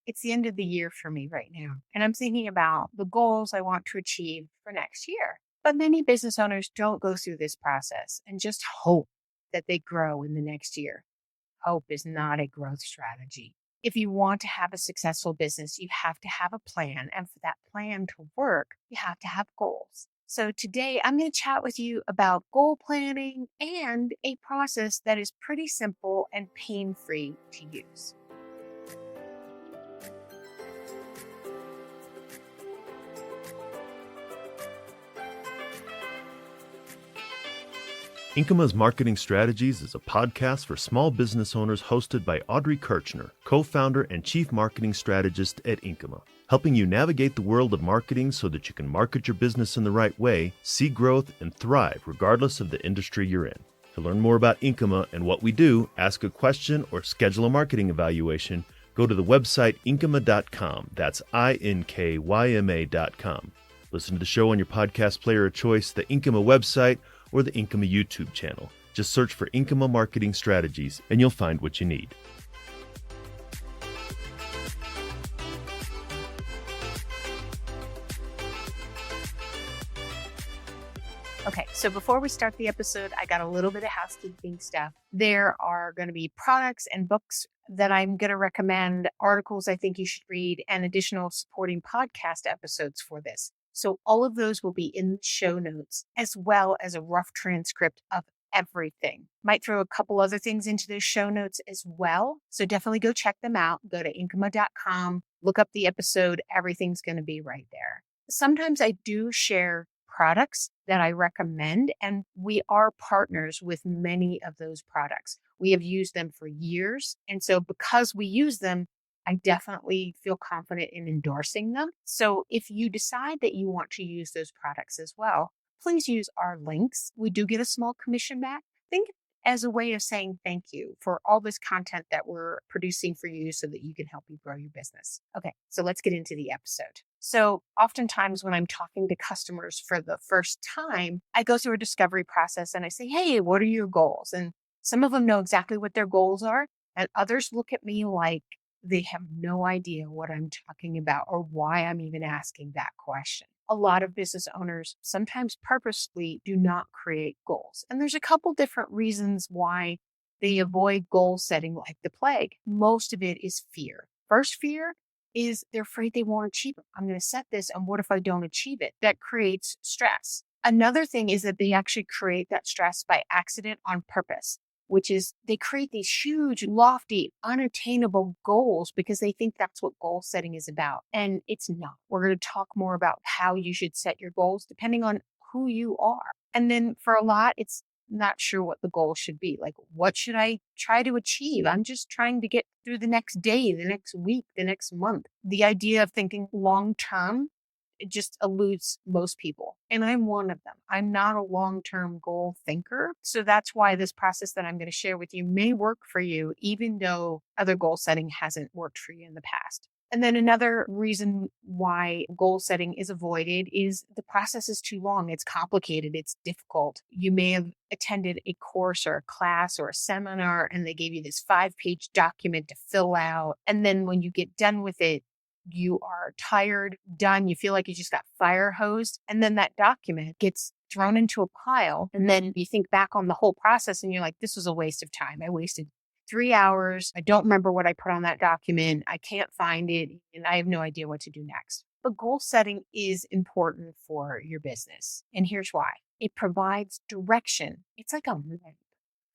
It's the end of the year for me right now, and I'm thinking about the goals I want to achieve for next year. But many business owners don't go through this process and just hope that they grow in the next year. Hope is not a growth strategy. If you want to have a successful business, you have to have a plan. And for that plan to work, you have to have goals. So today I'm going to chat with you about goal planning and a process that is pretty simple and pain free to use. Inkyma's Marketing Strategies is a podcast for small business owners hosted by Audrey Kirchner, co-founder and chief marketing strategist at Inkyma, helping you navigate the world of marketing so that you can market your business in the right way, see growth, and thrive regardless of the industry you're in. To learn more about Inkyma and what we do, ask a question, or schedule a marketing evaluation, go to the website inkyma.com. That's INKYMA.com. Listen to the show on your podcast player of choice, the Inkyma website, or the Inkyma YouTube channel. Just search for Inkyma Marketing Strategies and you'll find what you need. Okay, so before we start the episode, I got a little bit of housekeeping stuff. There are going to be products and books that I'm going to recommend, articles I think you should read, and additional supporting podcast episodes for this. So all of those will be in the show notes, as well as a rough transcript of everything. Might throw a couple other things into those show notes as well. So definitely go check them out. Go to inkyma.com, look up the episode. Everything's going to be right there. Sometimes I do share products that I recommend, and we are partners with many of those products. We have used them for years. And so because we use them, I definitely feel confident in endorsing them. So if you decide that you want to use those products as well, please use our links. We do get a small commission back. Think as a way of saying thank you for all this content that we're producing for you so that you can help you grow your business. Okay, so let's get into the episode. So oftentimes when I'm talking to customers for the first time, I go through a discovery process and I say, hey, what are your goals? And some of them know exactly what their goals are, and others look at me like they have no idea what I'm talking about or why I'm even asking that question. A lot of business owners sometimes purposely do not create goals. And there's a couple different reasons why they avoid goal setting like the plague. Most of it is fear. First fear is they're afraid they won't achieve it. I'm going to set this, and what if I don't achieve it? That creates stress. Another thing is that they actually create that stress by accident on purpose, which is they create these huge, lofty, unattainable goals because they think that's what goal setting is about. And it's not. We're going to talk more about how you should set your goals depending on who you are. And then for a lot, it's not sure what the goal should be. Like, what should I try to achieve? I'm just trying to get through the next day, the next week, the next month. The idea of thinking long term, it just eludes most people. And I'm one of them. I'm not a long-term goal thinker. So that's why this process that I'm going to share with you may work for you, even though other goal setting hasn't worked for you in the past. And then another reason why goal setting is avoided is the process is too long. It's complicated. It's difficult. You may have attended a course or a class or a seminar, and they gave you this 5-page document to fill out. And then when you get done with it, you are tired, done. You feel like you just got fire hosed. And then that document gets thrown into a pile. And then you think back on the whole process and you're like, this was a waste of time. I wasted 3 hours. I don't remember what I put on that document. I can't find it. And I have no idea what to do next. But goal setting is important for your business. And here's why. It provides direction. It's like a map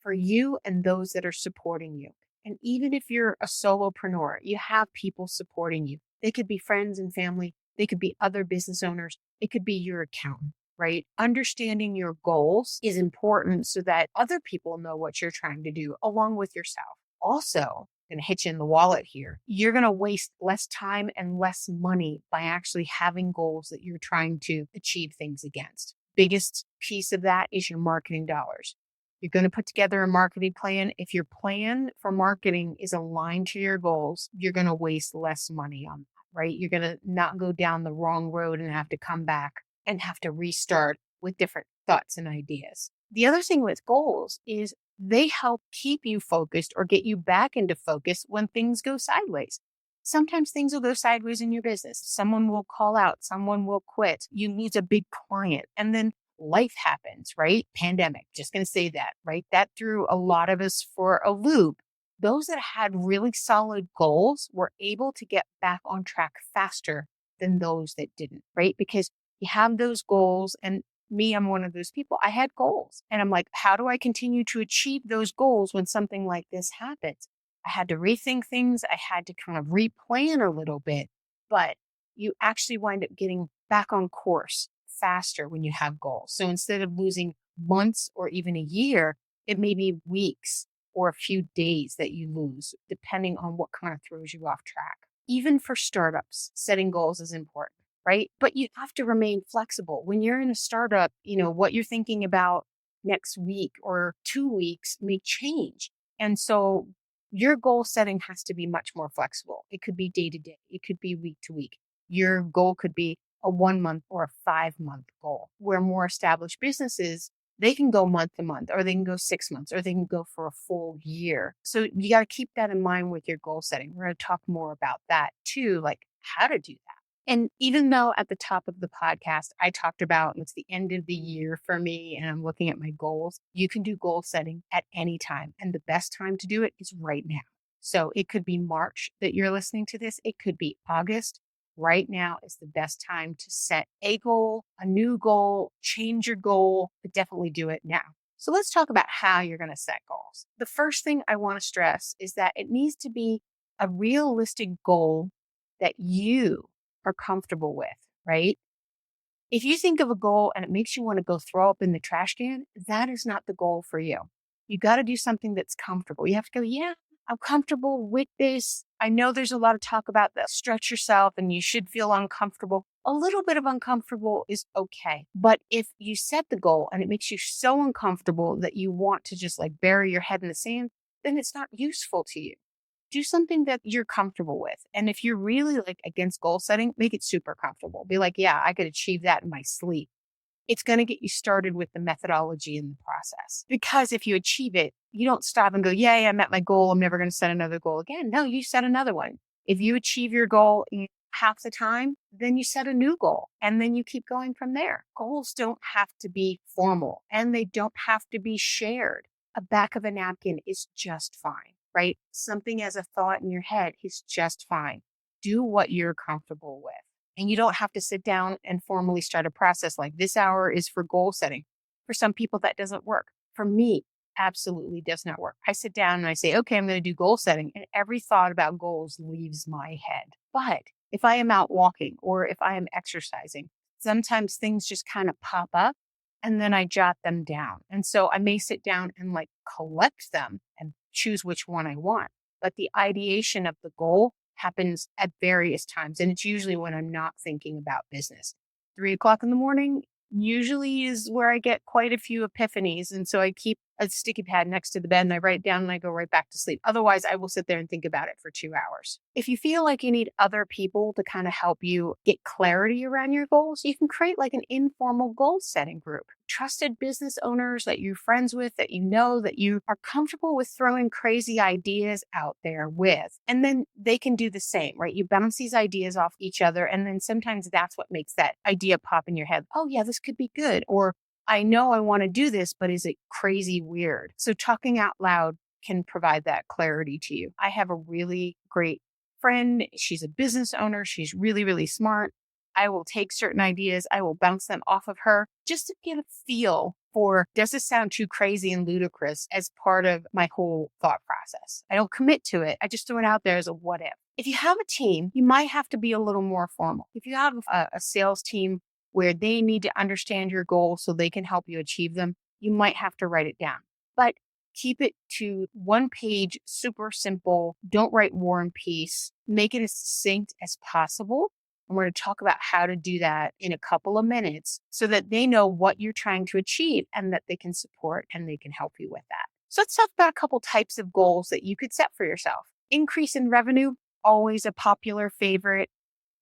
for you and those that are supporting you. And even if you're a solopreneur, you have people supporting you. They could be friends and family. They could be other business owners. It could be your accountant, right? Understanding your goals is important so that other people know what you're trying to do along with yourself. Also, going to hit you in the wallet here. You're going to waste less time and less money by actually having goals that you're trying to achieve things against. Biggest piece of that is your marketing dollars. You're going to put together a marketing plan. If your plan for marketing is aligned to your goals, you're going to waste less money on that, right? You're going to not go down the wrong road and have to come back and have to restart with different thoughts and ideas. The other thing with goals is they help keep you focused or get you back into focus when things go sideways. Sometimes things will go sideways in your business. Someone will call out, someone will quit. You lose a big client, and then life happens, right? Pandemic, just going to say that, right? That threw a lot of us for a loop. Those that had really solid goals were able to get back on track faster than those that didn't, right? Because you have those goals. And me, I'm one of those people. I had goals. And I'm like, how do I continue to achieve those goals when something like this happens? I had to rethink things. I had to kind of replan a little bit, but you actually wind up getting back on course faster when you have goals. So instead of losing months or even a year, it may be weeks or a few days that you lose, depending on what kind of throws you off track. Even for startups, setting goals is important, right? But you have to remain flexible. When you're in a startup, what you're thinking about next week or 2 weeks may change. And so your goal setting has to be much more flexible. It could be day to day, it could be week to week. Your goal could be a 1 month or a 5 month goal, where more established businesses, they can go month to month, or they can go 6 months, or they can go for a full year. So you got to keep that in mind with your goal setting. We're going to talk more about that too, like how to do that. And even though at the top of the podcast, I talked about it's the end of the year for me and I'm looking at my goals, you can do goal setting at any time. And the best time to do it is right now. So it could be March that you're listening to this. It could be August. Right now is the best time to set a goal, a new goal, change your goal, but definitely do it now. So let's talk about how you're going to set goals. The first thing I want to stress is that it needs to be a realistic goal that you are comfortable with, right? If you think of a goal and it makes you want to go throw up in the trash can, that is not the goal for you. You got to do something that's comfortable. You have to go, yeah, I'm comfortable with this. I know there's a lot of talk about that. Stretch yourself and you should feel uncomfortable. A little bit of uncomfortable is okay. But if you set the goal and it makes you so uncomfortable that you want to just like bury your head in the sand, then it's not useful to you. Do something that you're comfortable with. And if you're really like against goal setting, make it super comfortable. Be like, yeah, I could achieve that in my sleep. It's going to get you started with the methodology and the process. Because if you achieve it, you don't stop and go, yay, I met my goal. I'm never going to set another goal again. No, you set another one. If you achieve your goal in half the time, then you set a new goal and then you keep going from there. Goals don't have to be formal and they don't have to be shared. A back of a napkin is just fine, right? Something as a thought in your head is just fine. Do what you're comfortable with. And you don't have to sit down and formally start a process like this hour is for goal setting. For some people, that doesn't work. For me, absolutely does not work. I sit down and I say, okay, I'm going to do goal setting. And every thought about goals leaves my head. But if I am out walking or if I am exercising, sometimes things just kind of pop up and then I jot them down. And so I may sit down and like collect them and choose which one I want. But the ideation of the goal happens at various times. And it's usually when I'm not thinking about business. 3 o'clock in the morning usually is where I get quite a few epiphanies. And so I keep a sticky pad next to the bed and I write down and I go right back to sleep. Otherwise, I will sit there and think about it for 2 hours. If you feel like you need other people to kind of help you get clarity around your goals, you can create like an informal goal setting group. Trusted business owners that you're friends with, that you know, that you are comfortable with throwing crazy ideas out there with. And then they can do the same, right? You bounce these ideas off each other. And then sometimes that's what makes that idea pop in your head. Oh, yeah, this could be good. Or I know I want to do this, but is it crazy weird? So talking out loud can provide that clarity to you. I have a really great friend. She's a business owner. She's really, really smart. I will take certain ideas. I will bounce them off of her just to get a feel for, does this sound too crazy and ludicrous as part of my whole thought process? I don't commit to it. I just throw it out there as a what if. If you have a team, you might have to be a little more formal. If you have a sales team where they need to understand your goals so they can help you achieve them, you might have to write it down. But keep it to one page, super simple. Don't write War and Peace. Make it as succinct as possible. And we're going to talk about how to do that in a couple of minutes so that they know what you're trying to achieve and that they can support and they can help you with that. So let's talk about a couple types of goals that you could set for yourself. Increase in revenue, always a popular favorite.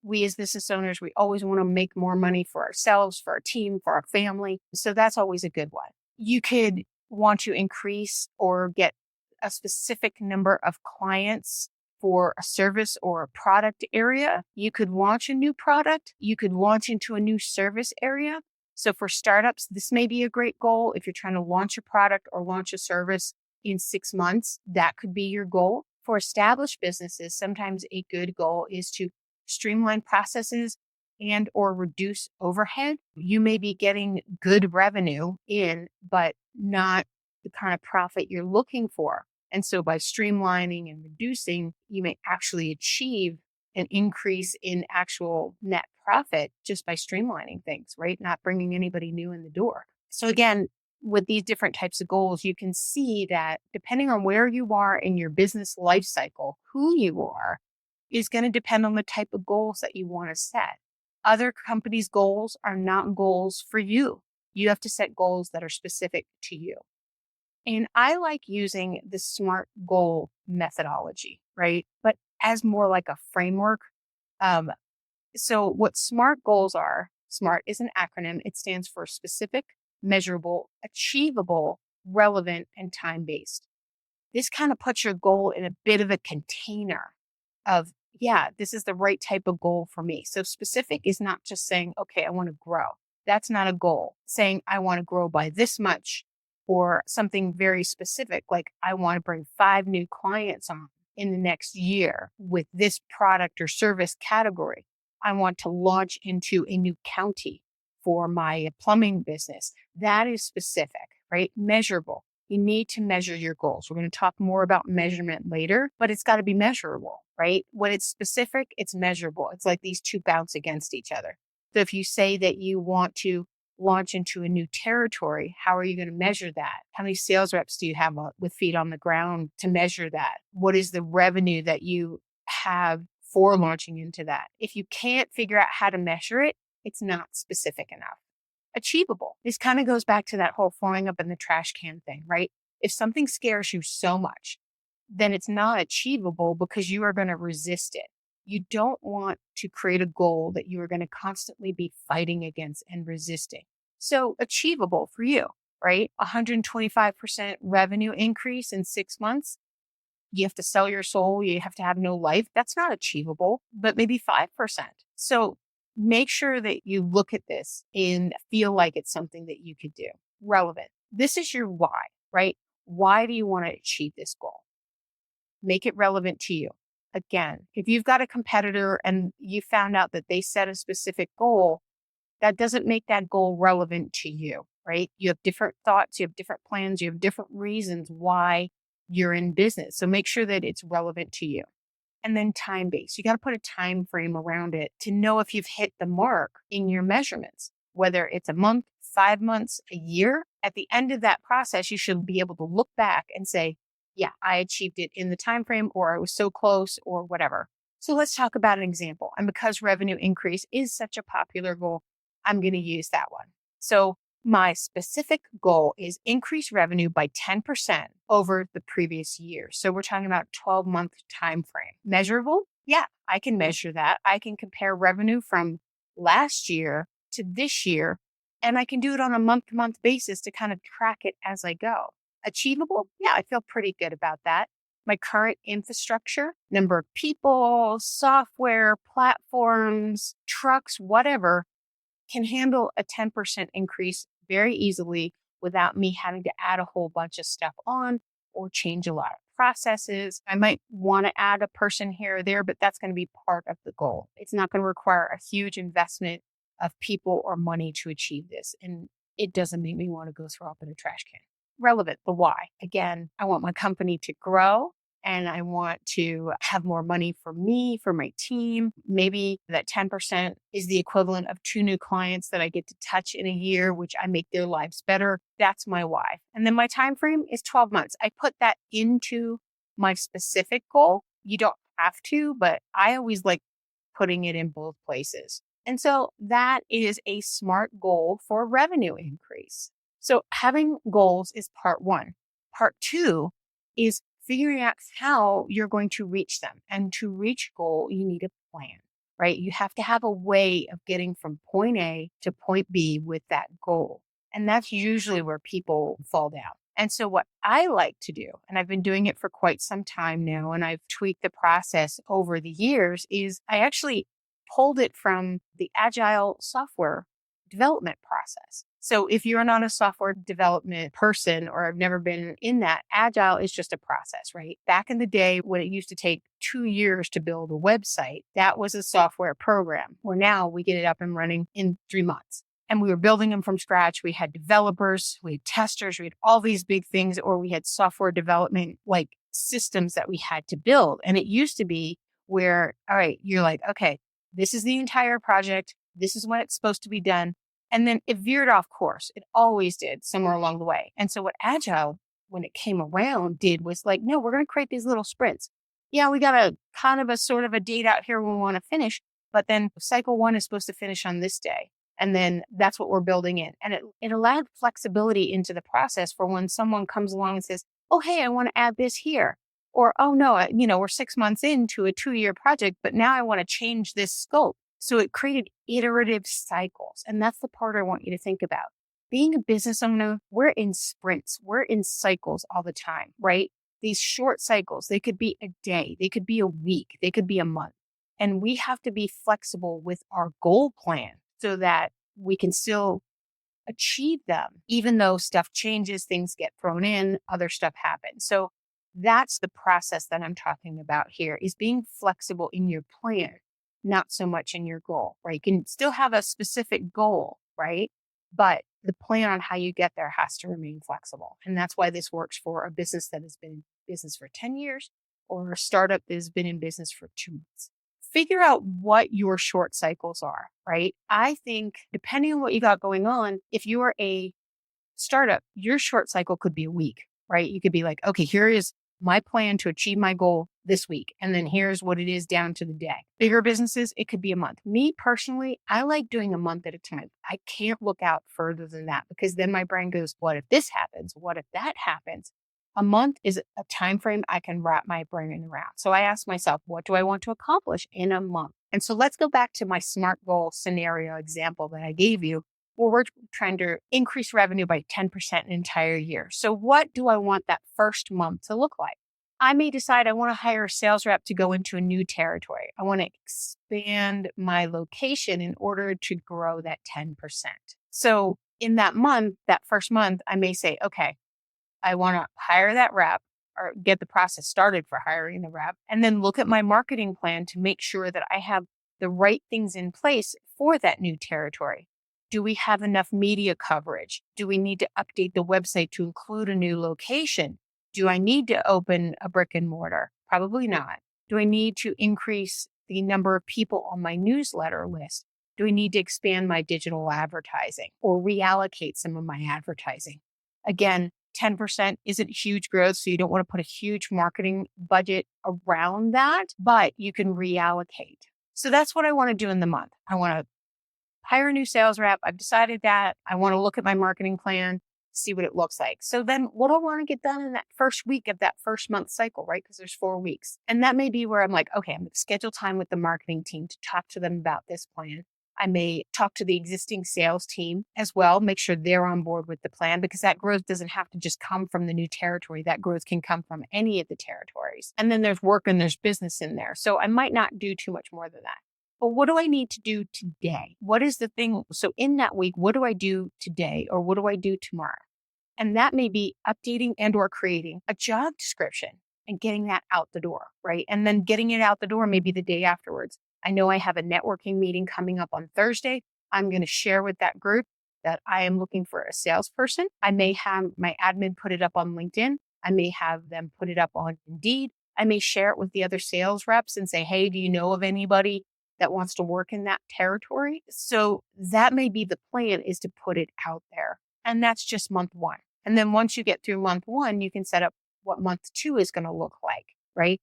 We as business owners, we always want to make more money for ourselves, for our team, for our family. So that's always a good one. You could want to increase or get a specific number of clients for a service or a product area. You could launch a new product. You could launch into a new service area. So for startups, this may be a great goal. If you're trying to launch a product or launch a service in 6 months, that could be your goal. For established businesses, sometimes a good goal is to streamline processes and or reduce overhead. You may be getting good revenue in, but not the kind of profit you're looking for. And so by streamlining and reducing, you may actually achieve an increase in actual net profit just by streamlining things, right? Not bringing anybody new in the door. So again, with these different types of goals, you can see that depending on where you are in your business life cycle, who you are is going to depend on the type of goals that you want to set. Other companies' goals are not goals for you. You have to set goals that are specific to you. And I like using the SMART goal methodology, right? But as more like a framework. Um, so what SMART goals are, SMART is an acronym. It stands for specific, measurable, achievable, relevant, and time-based. This kind of puts your goal in a bit of a container of, yeah, this is the right type of goal for me. So specific is not just saying, okay, I want to grow. That's not a goal. Saying I want to grow by this much or something very specific, like I want to bring 5 new clients on in the next year with this product or service category. I want to launch into a new county for my plumbing business. That is specific, right? Measurable. You need to measure your goals. We're going to talk more about measurement later, but it's got to be measurable, right? When it's specific, it's measurable. It's like these two bounce against each other. So if you say that you want to launch into a new territory, how are you going to measure that? How many sales reps do you have with feet on the ground to measure that? What is the revenue that you have for launching into that? If you can't figure out how to measure it, it's not specific enough. Achievable. This kind of goes back to that whole throwing up in the trash can thing, right? If something scares you so much, then it's not achievable because you are going to resist it. You don't want to create a goal that you are going to constantly be fighting against and resisting. So achievable for you, right? 125% revenue increase in 6 months. You have to sell your soul. You have to have no life. That's not achievable, but maybe 5%. So make sure that you look at this and feel like it's something that you could do. Relevant. This is your why, right? Why do you want to achieve this goal? Make it relevant to you. Again, if you've got a competitor and you found out that they set a specific goal, that doesn't make that goal relevant to you, right? You have different thoughts, you have different plans, you have different reasons why you're in business. So make sure that it's relevant to you. And then time based. You got to put a time frame around it to know if you've hit the mark in your measurements, whether it's a month, 5 months, a year. At the end of that process, you should be able to look back and say, yeah, I achieved it in the time frame, or I was so close, or whatever. So let's talk about an example. And because revenue increase is such a popular goal, I'm going to use that one. So my specific goal is increase revenue by 10% over the previous year. So we're talking about 12-month time frame. Measurable? Yeah, I can measure that. I can compare revenue from last year to this year, and I can do it on a month-to-month basis to kind of track it as I go. Achievable? Yeah, I feel pretty good about that. My current infrastructure, number of people, software, platforms, trucks, whatever, can handle a 10% increase very easily without me having to add a whole bunch of stuff on or change a lot of processes. I might want to add a person here or there, but that's going to be part of the goal. It's not going to require a huge investment of people or money to achieve this. And it doesn't make me want to go throw up in a trash can. Relevant, the why. Again, I want my company to grow and I want to have more money for me, for my team. Maybe that 10% is the equivalent of 2 new clients that I get to touch in a year, which I make their lives better. That's my why. And then my time frame is 12 months. I put that into my specific goal. You don't have to, but I always like putting it in both places. And so that is a SMART goal for revenue increase. So having goals is part 1. Part 2 is figuring out how you're going to reach them. And to reach a goal, you need a plan, right? You have to have a way of getting from point A to point B with that goal. And that's usually where people fall down. And so what I like to do, and I've been doing it for quite some time now, and I've tweaked the process over the years, is I actually pulled it from the agile software development process. So if you're not a software development person or have never been in that, agile is just a process, right? Back in the day when it used to take 2 years to build a website, that was a software program, where now we get it up and running in 3 months. And we were building them from scratch. We had developers, we had testers, we had all these big things, or we had software development like systems that we had to build. And it used to be where, all right, you're like, okay, this is the entire project. This is when it's supposed to be done. And then it veered off course. It always did somewhere along the way. And so what Agile, when it came around, did was like, no, we're going to create these little sprints. Yeah, we got a kind of a sort of a date out here we want to finish, but then cycle one is supposed to finish on this day. And then that's what we're building in. And it allowed flexibility into the process for when someone comes along and says, oh, hey, I want to add this here. Or, oh, no, we're 6 months into a 2-year project, but now I want to change this scope. So it created iterative cycles. And that's the part I want you to think about. Being a business owner, we're in sprints, we're in cycles all the time, right? These short cycles, they could be a day, they could be a week, they could be a month. And we have to be flexible with our goal plan so that we can still achieve them, even though stuff changes, things get thrown in, other stuff happens. So that's the process that I'm talking about here, is being flexible in your plan, not so much in your goal, right? You can still have a specific goal, right? But the plan on how you get there has to remain flexible. And that's why this works for a business that has been in business for 10 years or a startup that has been in business for 2 months. Figure out what your short cycles are, right? I think depending on what you got going on, if you are a startup, your short cycle could be a week, right? You could be like, okay, here is my plan to achieve my goal this week. And then here's what it is down to the day. Bigger businesses, it could be a month. Me personally, I like doing a month at a time. I can't look out further than that because then my brain goes, what if this happens? What if that happens? A month is a time frame I can wrap my brain around. So I ask myself, what do I want to accomplish in a month? And so let's go back to my SMART goal scenario example that I gave you, where we're trying to increase revenue by 10% an entire year. So what do I want that first month to look like? I may decide I want to hire a sales rep to go into a new territory. I want to expand my location in order to grow that 10%. So in that month, that first month, I may say, okay, I want to hire that rep or get the process started for hiring the rep, and then look at my marketing plan to make sure that I have the right things in place for that new territory. Do we have enough media coverage? Do we need to update the website to include a new location? Do I need to open a brick and mortar? Probably not. Do I need to increase the number of people on my newsletter list? Do I need to expand my digital advertising or reallocate some of my advertising? Again, 10% isn't huge growth, so you don't want to put a huge marketing budget around that, but you can reallocate. So that's what I want to do in the month. I want to hire a new sales rep. I've decided that. I want to look at my marketing plan, see what it looks like. So then what do I want to get done in that first week of that first month cycle, right? Because there's 4 weeks. And that may be where I'm like, okay, I'm going to schedule time with the marketing team to talk to them about this plan. I may talk to the existing sales team as well, make sure they're on board with the plan, because that growth doesn't have to just come from the new territory. That growth can come from any of the territories. And then there's work and there's business in there. So I might not do too much more than that. But what do I need to do today? What is the thing? So in that week, what do I do today or what do I do tomorrow? And that may be updating and or creating a job description and getting that out the door, right? And then getting it out the door maybe the day afterwards. I know I have a networking meeting coming up on Thursday. I'm going to share with that group that I am looking for a salesperson. I may have my admin put it up on LinkedIn. I may have them put it up on Indeed. I may share it with the other sales reps and say, hey, do you know of anybody that wants to work in that territory? So that may be the plan, is to put it out there. And that's just month one. And then once you get through month one, you can set up what month two is going to look like, right?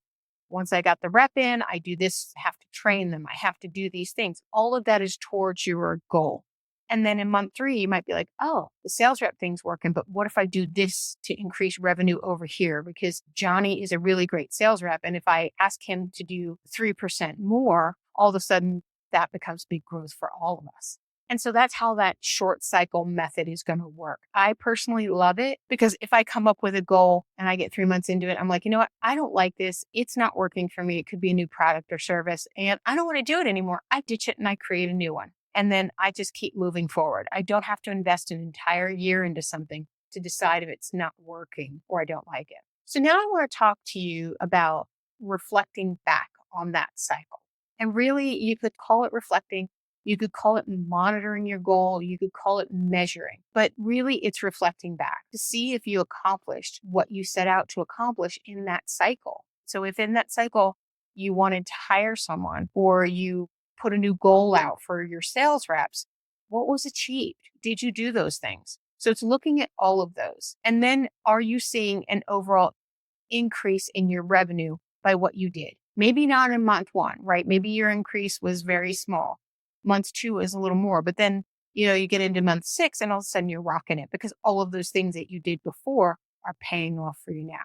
Once I got the rep in, I do this, I have to train them. I have to do these things. All of that is towards your goal. And then in month 3, you might be like, oh, the sales rep thing's working, but what if I do this to increase revenue over here? Because Johnny is a really great sales rep. And if I ask him to do 3% more, all of a sudden that becomes big growth for all of us. And so that's how that short cycle method is going to work. I personally love it because if I come up with a goal and I get 3 months into it, I'm like, you know what? I don't like this. It's not working for me. It could be a new product or service and I don't want to do it anymore. I ditch it and I create a new one. And then I just keep moving forward. I don't have to invest an entire year into something to decide if it's not working or I don't like it. So now I want to talk to you about reflecting back on that cycle. And really, you could call it reflecting. You could call it monitoring your goal. You could call it measuring, but really it's reflecting back to see if you accomplished what you set out to accomplish in that cycle. So if in that cycle you wanted to hire someone or you put a new goal out for your sales reps, what was achieved? Did you do those things? So it's looking at all of those. And then are you seeing an overall increase in your revenue by what you did? Maybe not in month one, right? Maybe your increase was very small. Month two is a little more, but then, you get into month 6 and all of a sudden you're rocking it because all of those things that you did before are paying off for you now.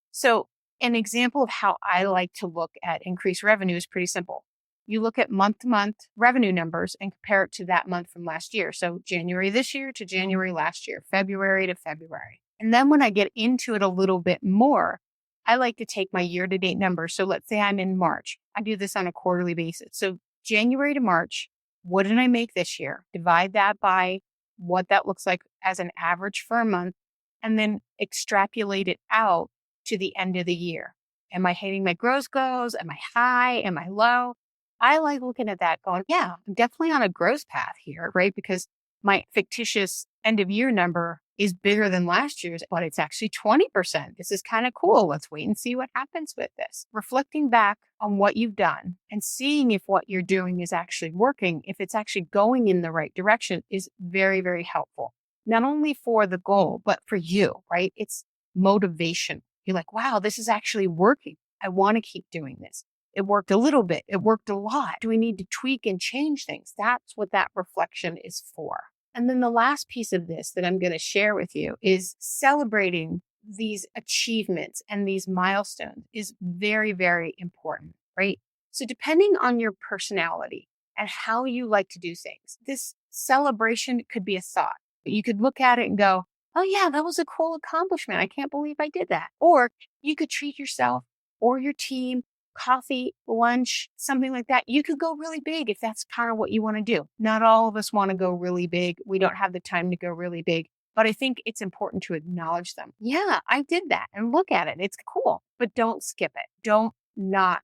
So an example of how I like to look at increased revenue is pretty simple. You look at month to month revenue numbers and compare it to that month from last year. So January this year to January last year, February to February. And then when I get into it a little bit more, I like to take my year to date numbers. So let's say I'm in March. I do this on a quarterly basis. So January to March, what did I make this year? Divide that by what that looks like as an average for a month, and then extrapolate it out to the end of the year. Am I hitting my growth goals? Am I high? Am I low? I like looking at that going, yeah, I'm definitely on a growth path here, right? Because my fictitious end of year number is bigger than last year's, but it's actually 20%. This is kind of cool. Let's wait and see what happens with this. Reflecting back on what you've done and seeing if what you're doing is actually working, if it's actually going in the right direction is very, very helpful. Not only for the goal, but for you, right? It's motivation. You're like, wow, this is actually working. I want to keep doing this. It worked a little bit. It worked a lot. Do we need to tweak and change things? That's what that reflection is for. And then the last piece of this that I'm going to share with you is celebrating these achievements and these milestones is very, very important, right? So depending on your personality and how you like to do things, this celebration could be a thought. You could look at it and go, oh yeah, that was a cool accomplishment. I can't believe I did that. Or you could treat yourself or your team coffee, lunch, something like that. You could go really big if that's kind of what you want to do. Not all of us want to go really big. We don't have the time to go really big, but I think it's important to acknowledge them. Yeah, I did that and look at it. It's cool, but don't skip it. Don't not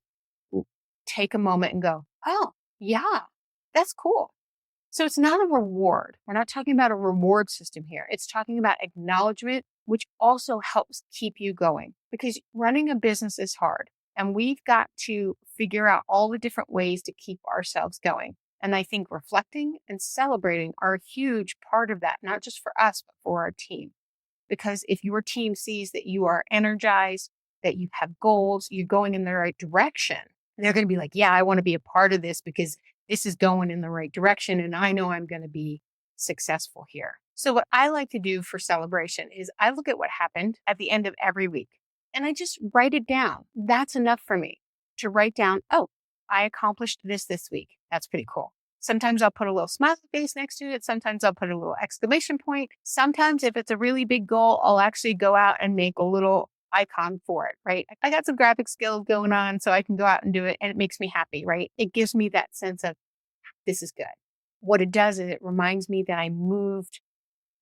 take a moment and go, oh, yeah, that's cool. So it's not a reward. We're not talking about a reward system here. It's talking about acknowledgement, which also helps keep you going because running a business is hard. And we've got to figure out all the different ways to keep ourselves going. And I think reflecting and celebrating are a huge part of that, not just for us, but for our team. Because if your team sees that you are energized, that you have goals, you're going in the right direction, they're going to be like, yeah, I want to be a part of this because this is going in the right direction. And I know I'm going to be successful here. So what I like to do for celebration is I look at what happened at the end of every week. And I just write it down. That's enough for me to write down, oh, I accomplished this week. That's pretty cool. Sometimes I'll put a little smiley face next to it. Sometimes I'll put a little exclamation point. Sometimes if it's a really big goal, I'll actually go out and make a little icon for it, right? I got some graphic skills going on, so I can go out and do it. And it makes me happy, right? It gives me that sense of this is good. What it does is it reminds me that I moved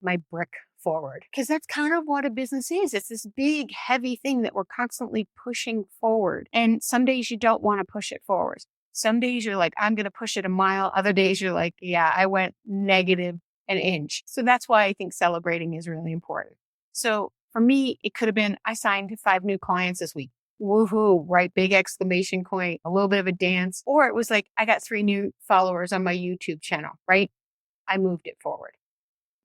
my brick forward because that's kind of what a business is. It's this big, heavy thing that we're constantly pushing forward. And some days you don't want to push it forward. Some days you're like, I'm going to push it a mile. Other days you're like, yeah, I went negative an inch. So that's why I think celebrating is really important. So for me, it could have been, I signed 5 new clients this week. Woohoo, right? Big exclamation point, a little bit of a dance. Or it was like, I got 3 new followers on my YouTube channel, right? I moved it forward.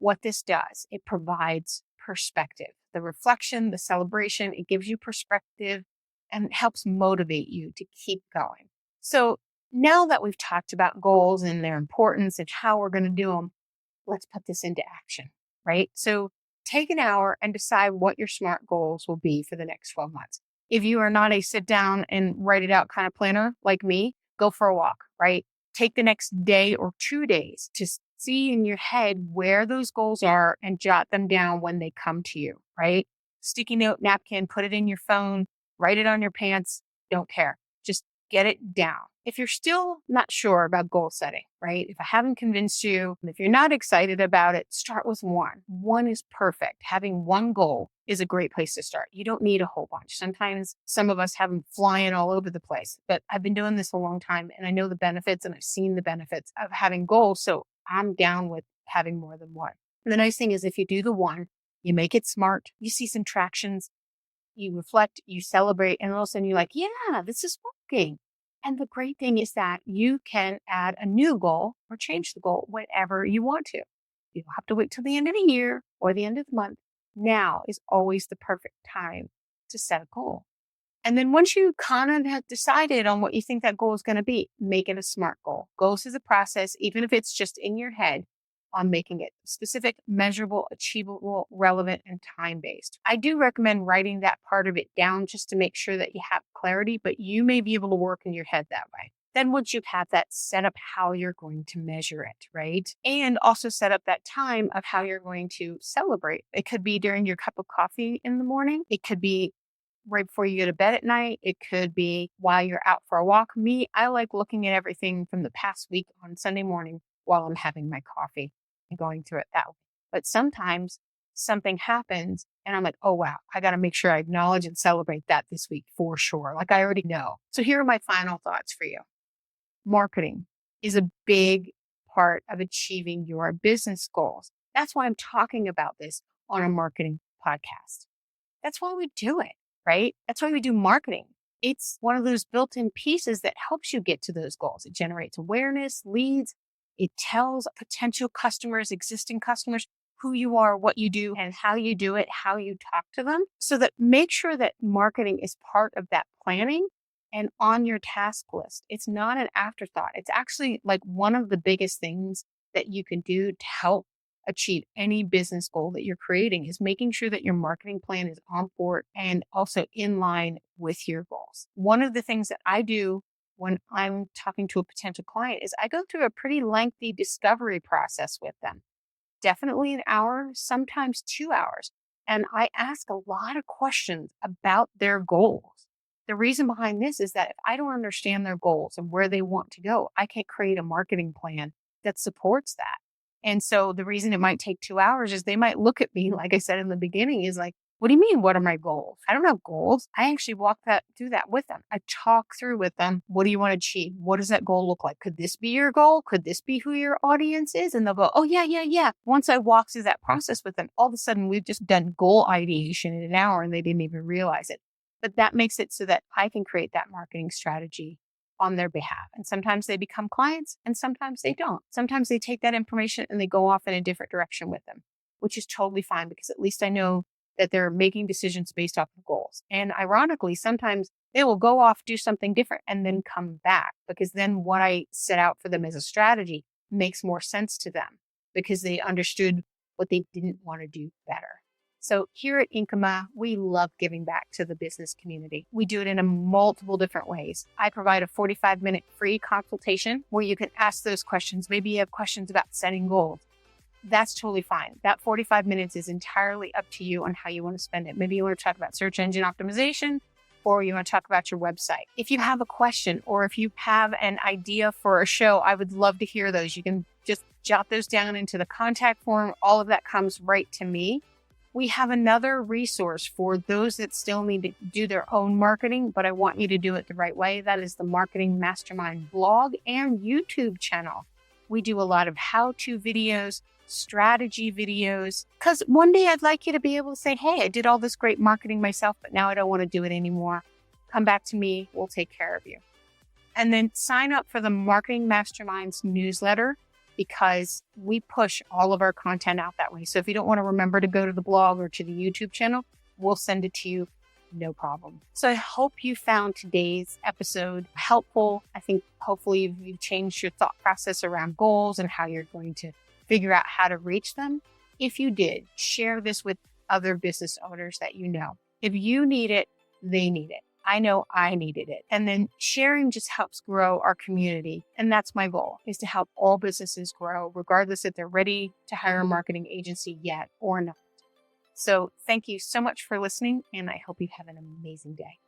What this does, it provides perspective. The reflection, the celebration, it gives you perspective and helps motivate you to keep going. So now that we've talked about goals and their importance and how we're going to do them, let's put this into action, right? So take an hour and decide what your SMART goals will be for the next 12 months. If you are not a sit down and write it out kind of planner like me, go for a walk, right? Take the next day or 2 days to see in your head where those goals are and jot them down when they come to you, right? Sticky note, napkin, put it in your phone, write it on your pants, don't care. Just get it down. If you're still not sure about goal setting, right? If I haven't convinced you, if you're not excited about it, start with one. One is perfect. Having one goal is a great place to start. You don't need a whole bunch. Sometimes some of us have them flying all over the place, but I've been doing this a long time and I know the benefits and I've seen the benefits of having goals. So I'm down with having more than one. And the nice thing is if you do the one, you make it smart, you see some tractions, you reflect, you celebrate, and all of a sudden you're like, yeah, this is working. And the great thing is that you can add a new goal or change the goal whenever you want to. You don't have to wait till the end of the year or the end of the month. Now is always the perfect time to set a goal. And then once you kind of have decided on what you think that goal is going to be, make it a SMART goal. Go through the process, even if it's just in your head, on making it specific, measurable, achievable, relevant, and time-based. I do recommend writing that part of it down just to make sure that you have clarity, but you may be able to work in your head that way. Then once you have that, set up how you're going to measure it, right? And also set up that time of how you're going to celebrate. It could be during your cup of coffee in the morning. It could be right before you go to bed at night. It could be while you're out for a walk. Me, I like looking at everything from the past week on Sunday morning while I'm having my coffee and going through it that way. But sometimes something happens and I'm like, oh, wow, I got to make sure I acknowledge and celebrate that this week for sure. Like I already know. So here are my final thoughts for you. Marketing is a big part of achieving your business goals. That's why I'm talking about this on a marketing podcast. That's why we do it, right? That's why we do marketing. It's one of those built-in pieces that helps you get to those goals. It generates awareness, leads. It tells potential customers, existing customers, who you are, what you do, and how you do it, how you talk to them. So that make sure that marketing is part of that planning and on your task list. It's not an afterthought. It's actually like one of the biggest things that you can do to help achieve any business goal that you're creating is making sure that your marketing plan is on board and also in line with your goals. One of the things that I do when I'm talking to a potential client is I go through a pretty lengthy discovery process with them. Definitely an hour, sometimes 2 hours. And I ask a lot of questions about their goals. The reason behind this is that if I don't understand their goals and where they want to go, I can't create a marketing plan that supports that. And so the reason it might take 2 hours is they might look at me, like I said in the beginning, is like, what do you mean? What are my goals? I don't have goals. I actually walk through that with them. I talk through with them. What do you want to achieve? What does that goal look like? Could this be your goal? Could this be who your audience is? And they'll go, oh, yeah. Once I walk through that process with them, all of a sudden we've just done goal ideation in an hour and they didn't even realize it. But that makes it so that I can create that marketing strategy on their behalf. And sometimes they become clients and sometimes they don't. Sometimes they take that information and they go off in a different direction with them, which is totally fine because at least I know that they're making decisions based off of goals. And ironically, sometimes they will go off, do something different, and then come back because then what I set out for them as a strategy makes more sense to them because they understood what they didn't want to do better. So here at Inkyma, we love giving back to the business community. We do it in multiple different ways. I provide a 45-minute free consultation where you can ask those questions. Maybe you have questions about setting goals. That's totally fine. That 45 minutes is entirely up to you on how you want to spend it. Maybe you want to talk about search engine optimization or you want to talk about your website. If you have a question or if you have an idea for a show, I would love to hear those. You can just jot those down into the contact form. All of that comes right to me. We have another resource for those that still need to do their own marketing, but I want you to do it the right way. That is the Marketing Mastermind blog and YouTube channel. We do a lot of how-to videos, strategy videos, because one day I'd like you to be able to say, hey, I did all this great marketing myself, but now I don't want to do it anymore. Come back to me. We'll take care of you. And then sign up for the Marketing Masterminds newsletter because we push all of our content out that way. So if you don't want to remember to go to the blog or to the YouTube channel, we'll send it to you. No problem. So I hope you found today's episode helpful. I think hopefully you've changed your thought process around goals and how you're going to figure out how to reach them. If you did, share this with other business owners that you know. If you need it, they need it. I know I needed it. And then sharing just helps grow our community. And that's my goal, is to help all businesses grow, regardless if they're ready to hire a marketing agency yet or not. So thank you so much for listening, and I hope you have an amazing day.